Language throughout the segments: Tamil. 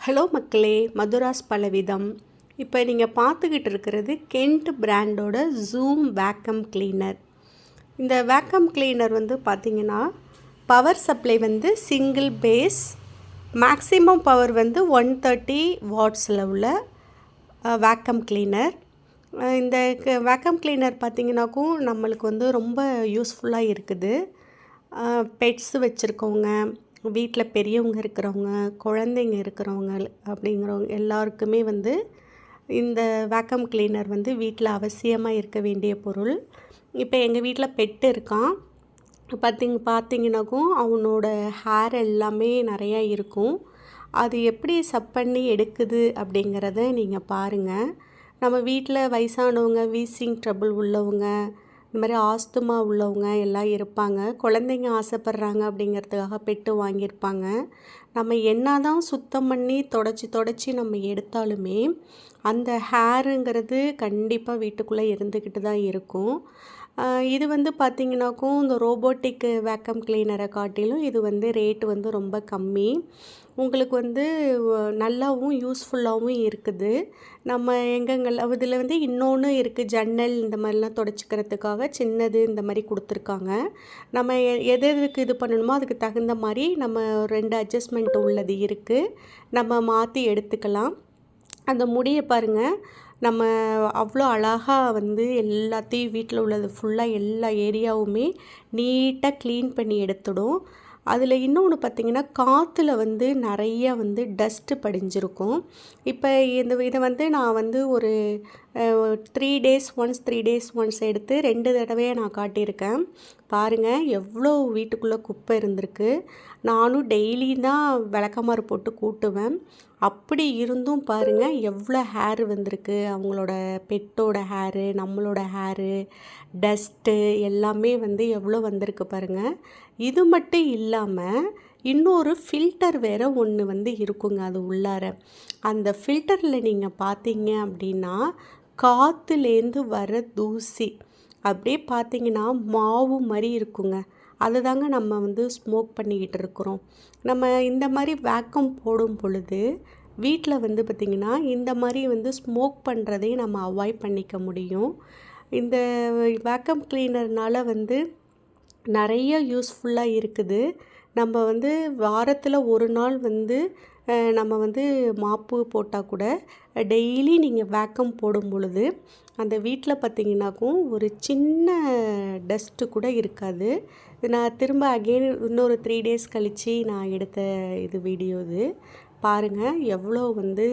ஹலோ மக்களே, மதுராஸ் பலவிதம். இப்போ நீங்கள் பார்த்துக்கிட்டு இருக்கிறது கென்ட் பிராண்டோட ஜூம் வேக்கம் கிளீனர். இந்த வேக்கம் கிளீனர் வந்து பார்த்திங்கன்னா பவர் சப்ளை வந்து சிங்கிள் பேஸ், மேக்ஸிமம் பவர் வந்து 130 வாட்ஸில் உள்ள வேக்கம் கிளீனர். இந்த வேக்கம் கிளீனர் பார்த்திங்கனாக்கும் நம்மளுக்கு வந்து ரொம்ப யூஸ்ஃபுல்லாக இருக்குது. பெட்ஸ் வச்சுருக்கவங்க, வீட்டில் பெரியவங்க இருக்கிறவங்க, குழந்தைங்க இருக்கிறவங்க அப்படிங்கிறவங்க எல்லாருக்குமே வந்து இந்த வேக்கம் கிளீனர் வந்து வீட்டில் அவசியமாக இருக்க வேண்டிய பொருள். இப்போ எங்கள் வீட்டில் பெட்டு இருக்கான். பார்த்திங்கனாக்கும் அவனோட ஹேர் எல்லாமே நிறையா இருக்கும். அது எப்படி சப் பண்ணி எடுக்குது அப்படிங்கிறத நீங்கள் பாருங்கள். நம்ம வீட்டில் வயசானவங்க, வீசிங் ட்ரபிள் உள்ளவங்க, இந்த மாதிரி ஆஸ்துமா உள்ளவங்க எல்லாம் இருப்பாங்க. குழந்தைங்க ஆசைப்பட்றாங்க அப்படிங்கிறதுக்காக பெட்டு வாங்கியிருப்பாங்க. நம்ம என்ன தான் சுத்தம் பண்ணி தொடச்சி நம்ம எடுத்தாலுமே அந்த ஹேருங்கிறது கண்டிப்பாக வீட்டுக்குள்ளே இருந்துக்கிட்டு தான் இருக்கும். இது வந்து பார்த்திங்கனாக்கும் இந்த ரோபோட்டிக் வேக்கம் கிளீனரை காட்டிலும் இது வந்து ரேட்டு வந்து ரொம்ப கம்மி. உங்களுக்கு வந்து நல்லாவும் யூஸ்ஃபுல்லாகவும் இருக்குது. நம்ம எங்கெங்கெல்லாம் இதில் வந்து இன்னொன்று இருக்குது, ஜன்னல் இந்த மாதிரிலாம் துடைச்சிக்கிறதுக்காக சின்னது இந்த மாதிரி கொடுத்துருக்காங்க. நம்ம எதுக்கு இது பண்ணணுமோ அதுக்கு தகுந்த மாதிரி நம்ம 2 அட்ஜஸ்ட்மெண்ட் உள்ளது இருக்குது, நம்ம மாற்றி எடுத்துக்கலாம். அந்த முடியை பாருங்கள், நம்ம அவ்வளோ அழகாக வந்து எல்லாத்தையும் வீட்டில் உள்ளது ஃபுல்லாக எல்லா ஏரியாவுமே நீட்டாக க்ளீன் பண்ணி எடுத்துடும். அதில் இன்னொன்று பார்த்திங்கன்னா காற்றுல வந்து நிறைய வந்து டஸ்ட்டு படிஞ்சிருக்கும். இப்போ இதை வந்து நான் வந்து ஒரு 3 days ஒன்ஸ் எடுத்து 2 தடவையாக நான் காட்டியிருக்கேன். பாருங்கள் எவ்வளோ வீட்டுக்குள்ளே குப்பை இருந்திருக்கு. நானும் டெய்லி தான் விளக்கமாறு போட்டு கூட்டுவேன். அப்படி இருந்தும் பாருங்கள் எவ்வளோ ஹேர் வந்திருக்கு. அவங்களோட பெட்டோட ஹேரு, நம்மளோட ஹேரு, டஸ்ட்டு எல்லாமே வந்து எவ்வளோ வந்திருக்கு பாருங்கள். இது மட்டும் இல்லாமல் இன்னொரு ஃபில்டர் வேறு ஒன்று வந்து இருக்குங்க அது உள்ளார. அந்த ஃபில்டரில் நீங்கள் பார்த்தீங்க அப்படின்னா காற்றுலேருந்து வர தூசி அப்படியே பார்த்திங்கன்னா மாவு மாதிரி இருக்குங்க. அதுதாங்க நம்ம வந்து ஸ்மோக் பண்ணிக்கிட்டு இருக்கிறோம். நம்ம இந்த மாதிரி வேக்கம் போடும் பொழுது வீட்டில் வந்து பார்த்திங்கன்னா இந்த மாதிரி வந்து ஸ்மோக் பண்ணுறதையும் நம்ம அவாய்ட் பண்ணிக்க முடியும். இந்த வேக்கம் கிளீனர்னால் வந்து நிறைய யூஸ்ஃபுல்லாக இருக்குது. நம்ம வந்து வாரத்தில் ஒரு நாள் வந்து நம்ம வந்து மாப்பு போட்டால் கூட டெய்லி நீங்கள் வேக்கம் போடும் பொழுது அந்த வீட்டில் பார்த்திங்கனாக்கும் ஒரு சின்ன டஸ்ட்டு கூட இருக்காது. நான் திரும்ப அகெயின் இன்னொரு 3 days கழித்து நான் எடுத்த வீடியோ இது பாருங்கள் எவ்வளோ வந்து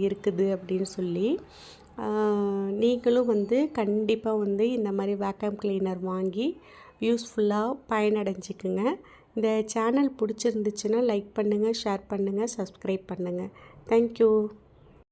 இருக்குது அப்படின்னு சொல்லி. நீங்களும் வந்து கண்டிப்பாக வந்து இந்த மாதிரி வேக்கம் கிளீனர் வாங்கி யூஸ்ஃபுல்லாக பயனடைஞ்சிக்குங்க. இந்த சேனல் பிடிச்சிருந்துச்சுன்னா லைக் பண்ணுங்கள், ஷேர் பண்ணுங்கள், சப்ஸ்கிரைப் பண்ணுங்கள். தேங்க்யூ.